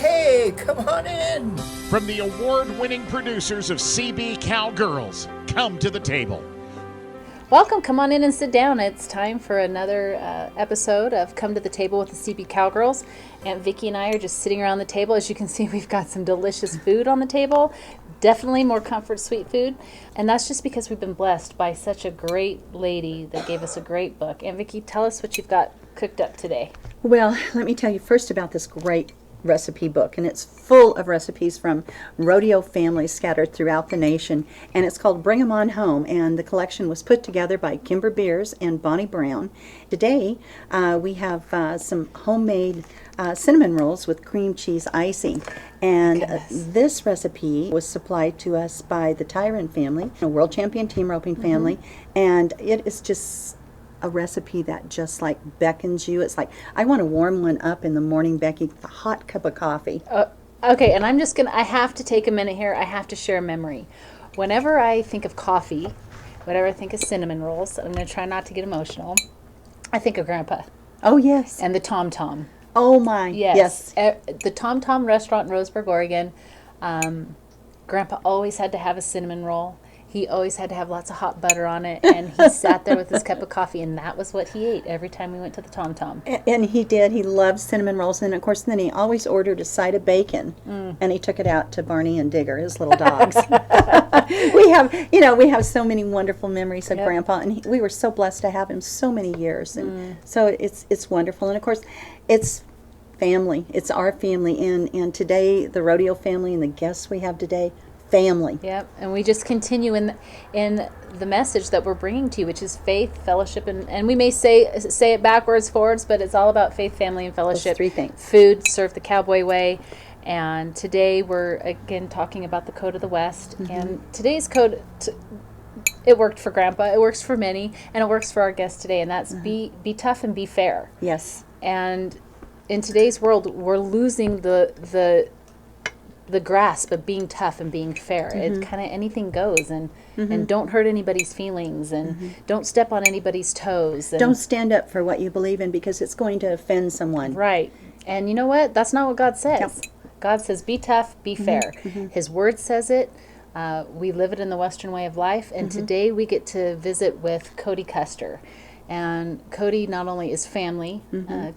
hey, come on in. From the award-winning producers of CB Cowgirls, come to the table. Welcome, come on in and sit down. It's time for another episode of Come to the Table with the CB Cowgirls. Aunt Vicki and I are just sitting around the table. As you can see, we've got some delicious food on the table. Definitely more comfort sweet food. And that's just because we've been blessed by such a great lady that gave us a great book. Aunt Vicki, tell us what you've got cooked up today. Well, let me tell you first about this great recipe book, and it's full of recipes from rodeo families scattered throughout the nation, and it's called Bring 'em On Home, and the collection was put together by Kimber and Bonnie Brown. Today we have some homemade cinnamon rolls with cream cheese icing, and this recipe was supplied to us by the Tyran family, a world champion team roping family, and it is just a recipe that just like beckons you. It's like, I want to warm one up in the morning, Becky, with a hot cup of coffee. Okay, and I have to take a minute here. I have to share a memory. Whenever I think of coffee, whenever I think of cinnamon rolls, I'm going to try not to get emotional, I think of Grandpa. Oh, yes. And the Tom Tom. Oh, my. Yes. The Tom Tom restaurant in Roseburg, Oregon. Grandpa always had to have a cinnamon roll. He always had to have lots of hot butter on it, and he sat there with his cup of coffee, and that was what he ate every time we went to the Tom Tom. And he did. He loved cinnamon rolls, and of course, then he always ordered a side of bacon, and he took it out to Barney and Digger, his little dogs. we have so many wonderful memories of Grandpa, and we were so blessed to have him so many years, and so it's wonderful. And of course, it's family. It's our family, and today the rodeo family and the guests we have today. Family. Yep, and we just continue in the message that we're bringing to you, which is faith, fellowship, and we may say it backwards, forwards, but it's all about faith, family, and fellowship. Those three things. Food, serve the cowboy way, and today we're again talking about the Code of the West. And today's code, it worked for Grandpa, it works for many, and it works for our guest today, and that's be tough and be fair. Yes. And in today's world, we're losing the grasp of being tough and being fair. It kind of anything goes, and don't hurt anybody's feelings, and don't step on anybody's toes. And don't stand up for what you believe in because it's going to offend someone. Right. And you know what? That's not what God says. Yep. God says, be tough, be fair. His word says it. We live it in the Western way of life. And today we get to visit with Cody Custer. And Cody not only is family,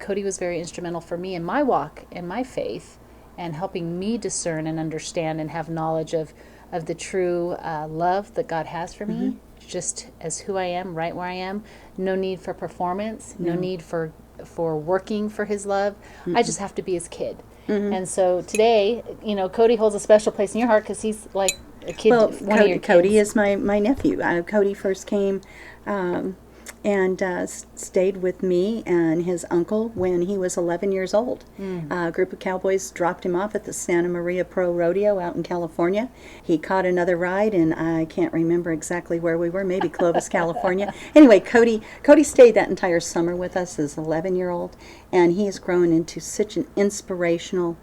Cody was very instrumental for me in my walk and my faith, and helping me discern and understand and have knowledge of the true love that God has for me, just as who I am, right where I am. No need for performance, no need for working for his love. I just have to be his kid. And so today, Cody holds a special place in your heart because he's like a kid. Well, one of your kids. Cody is my nephew. Cody first came and stayed with me and his uncle when he was 11 years old. A group of cowboys dropped him off at the Santa Maria Pro Rodeo out in California. He caught another ride, and I can't remember exactly where we were, maybe Clovis, California. Anyway, Cody stayed that entire summer with us as an 11-year-old, and he has grown into such an inspirational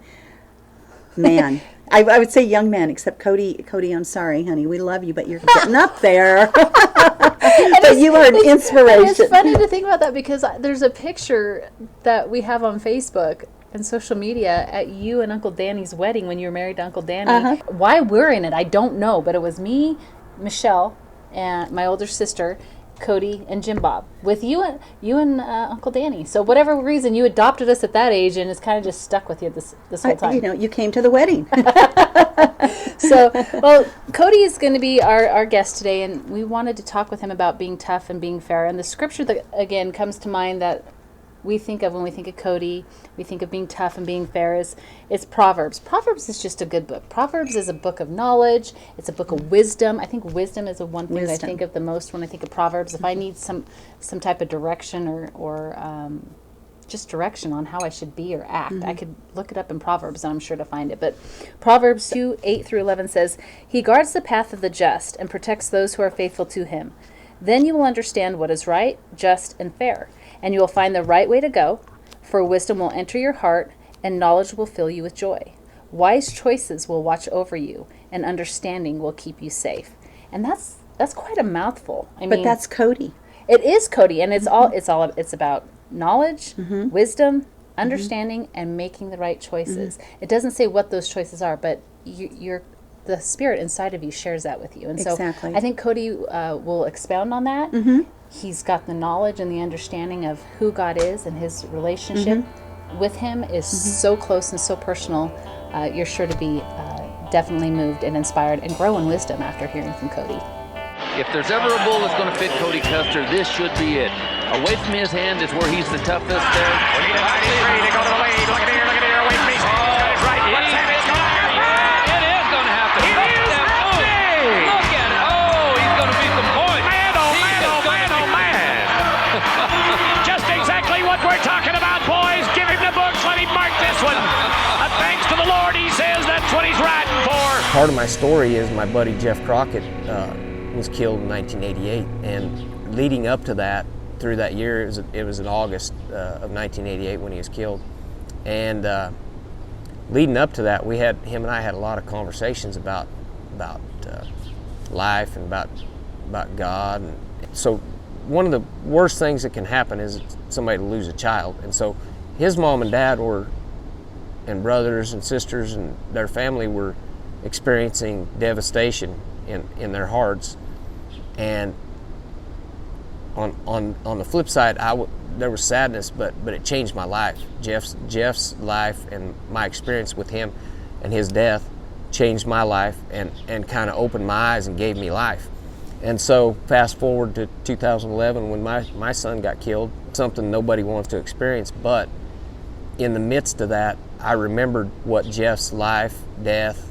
man. I would say young man, except Cody, I'm sorry, honey, we love you, but you're getting up there. But you are an inspiration. It's funny to think about that because there's a picture that we have on Facebook and social media at you and Uncle Danny's wedding when you were married to Uncle Danny. Why we're in it, I don't know, but it was me, Michelle, and my older sister, Cody, and Jim Bob, with you and Uncle Danny. So whatever reason, you adopted us at that age, and it's kind of just stuck with you this whole time. You came to the wedding. So, well, Cody is going to be our guest today, and we wanted to talk with him about being tough and being fair. And the scripture that, again, comes to mind that we think of when we think of Cody, we think of being tough and being fair, it's Proverbs. Proverbs is just a good book. Proverbs is a book of knowledge. It's a book of wisdom. I think wisdom is the one thing that I think of the most when I think of Proverbs. If I need some type of direction or just direction on how I should be or act, I could look it up in Proverbs, and I'm sure to find it. But Proverbs 2:8-11 says, "He guards the path of the just and protects those who are faithful to him. Then you will understand what is right, just, and fair, and you will find the right way to go, for wisdom will enter your heart, and knowledge will fill you with joy. Wise choices will watch over you, and understanding will keep you safe." And that's quite a mouthful. But that's Cody. It is Cody, and it's about knowledge, wisdom, understanding and making the right choices. It doesn't say what those choices are, but the spirit inside of you shares that with you. And Exactly. so I think Cody will expound on that. He's got the knowledge and the understanding of who God is, and his relationship with him is so close and so personal. You're sure to be definitely moved and inspired and grow in wisdom after hearing from Cody. If there's ever a bull that's going to fit Cody Custer, this should be it. Away from his hand is where he's the toughest there. Looking at 93 to go to the lead. Look at here, away from his hand. He's got his right. Left hand is going to happen. Yeah, it is going to happen. It is happening. Look at it. Oh, he's going to beat the point. Man, oh, man, oh, man, oh, man. Just exactly what we're talking about, boys. Give him the books. Let him mark this one. Thanks to the Lord, he says that's what he's riding for. Part of my story is my buddy Jeff Crockett was killed in 1988, and leading up to that, through that year, it was in August of 1988 when he was killed, and leading up to that, him and I had a lot of conversations about life and about God. And so one of the worst things that can happen is somebody to lose a child, and so his mom and dad and brothers and sisters and their family were experiencing devastation in their hearts. And on the flip side, there was sadness, but it changed my life. Jeff's life and my experience with him and his death changed my life and kind of opened my eyes and gave me life. And so fast forward to 2011 when my son got killed, something nobody wants to experience, but in the midst of that, I remembered what Jeff's life, death,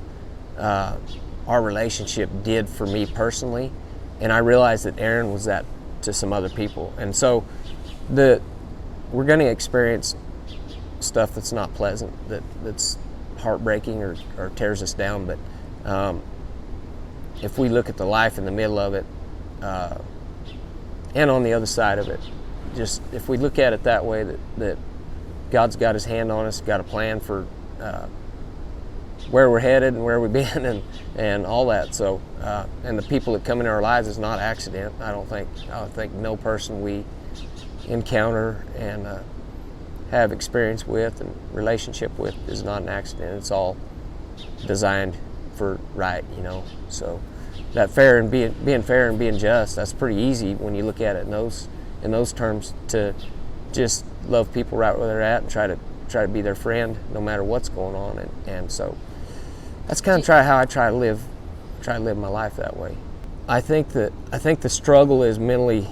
our relationship did for me personally, and I realized that Aaron was that to some other people. And so we're going to experience stuff that's not pleasant, that's heartbreaking or tears us down, but if we look at the life in the middle of it and on the other side of it, just if we look at it that way, that God's got his hand on us, got a plan for where we're headed and where we've been and all that. So, and the people that come into our lives is not accident. I don't think no person we encounter and have experience with and relationship with is not an accident. It's all designed for right, So that fair and being fair and being just, that's pretty easy when you look at it in those terms, to just love people right where they're at and try to be their friend no matter what's going on, and so that's kind of how I try to live my life that way. I think the struggle is mentally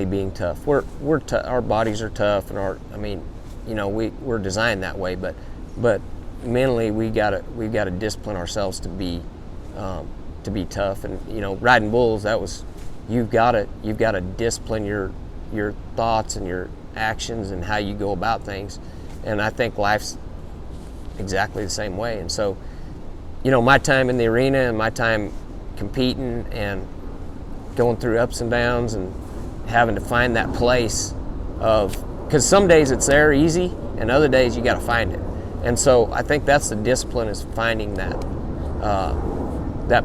being tough. Our bodies are tough, and we're designed that way, but mentally we've got to discipline ourselves to be tough. And riding bulls, that was you've got to discipline your thoughts and your actions and how you go about things. And I think life's exactly the same way. And so, my time in the arena and my time competing and going through ups and downs and having to find that place because some days it's there easy and other days you got to find it. And so I think that's the discipline, is finding that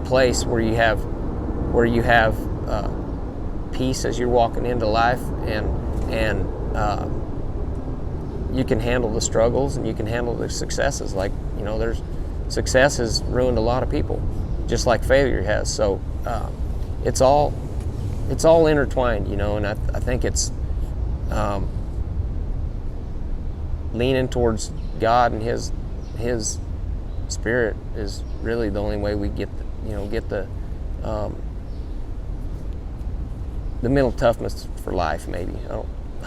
place where you have peace as you're walking into life, and you can handle the struggles and you can handle the successes. There's success has ruined a lot of people, just like failure has. So it's all intertwined, and I think it's leaning towards God and His Spirit is really the only way we get the mental toughness for life. Maybe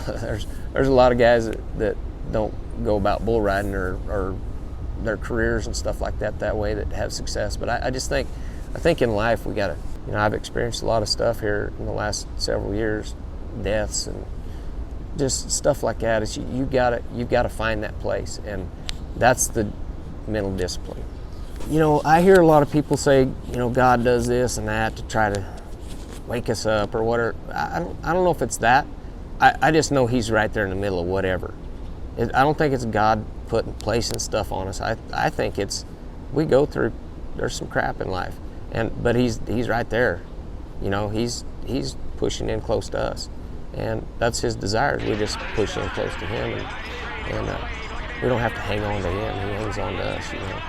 there's a lot of guys that don't go about bull riding or their careers and stuff like that way that have success. But I think in life we gotta, I've experienced a lot of stuff here in the last several years, deaths and just stuff like that. Is you've got to find that place, and that's the mental discipline. I hear a lot of people say, God does this and that to try to wake us up or whatever. I don't know if it's that. I just know He's right there in the middle of whatever. I don't think it's God placing stuff on us. I think it's we go through. There's some crap in life, but He's right there. He's pushing in close to us, and that's his desires. We just push in close to him, and we don't have to hang on to him. He hangs on to us, you know.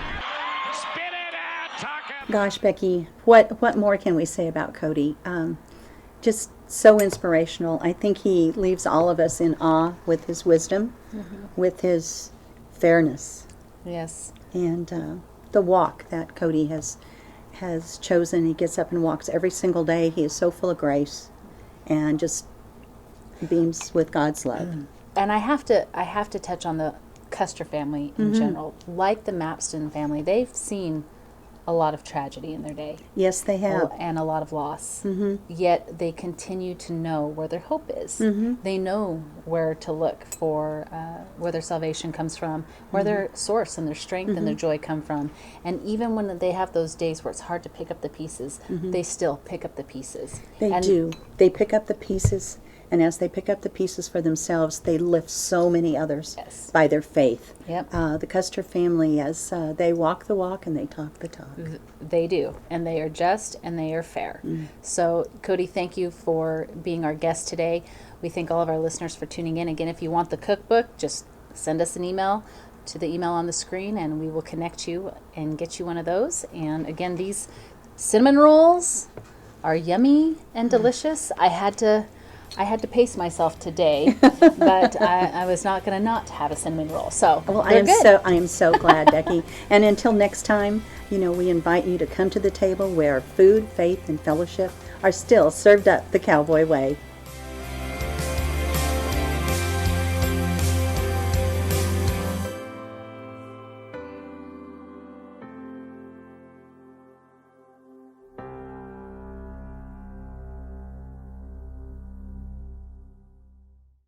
Spit it out, Tucker. Gosh, Becky, what more can we say about Cody? Just so inspirational. I think he leaves all of us in awe with his wisdom, with his fairness, Yes. and the walk that Cody has chosen. He gets up and walks every single day. He is so full of grace and just beams with God's love. And I have to touch on the Custer family in general. Like the Mapston family, they've seen a lot of tragedy in their day. Yes, they have. And a lot of loss. Yet they continue to know where their hope is. They know where to look for where their salvation comes from, where their source and their strength and their joy come from. And even when they have those days where it's hard to pick up the pieces, they still pick up the pieces. They do. They pick up the pieces, and as they pick up the pieces for themselves, they lift so many others by their faith. Yep. The Custer family, as they walk the walk and they talk the talk. They do, and they are just and they are fair. So, Cody, thank you for being our guest today. We thank all of our listeners for tuning in. Again, if you want the cookbook, just send us an email to the email on the screen, and we will connect you and get you one of those. And again, these cinnamon rolls are yummy and delicious. I had to pace myself today, but I was not going to not have a cinnamon roll. So, well, I am so glad, Becky. And until next time, we invite you to come to the table where food, faith, and fellowship are still served up the cowboy way.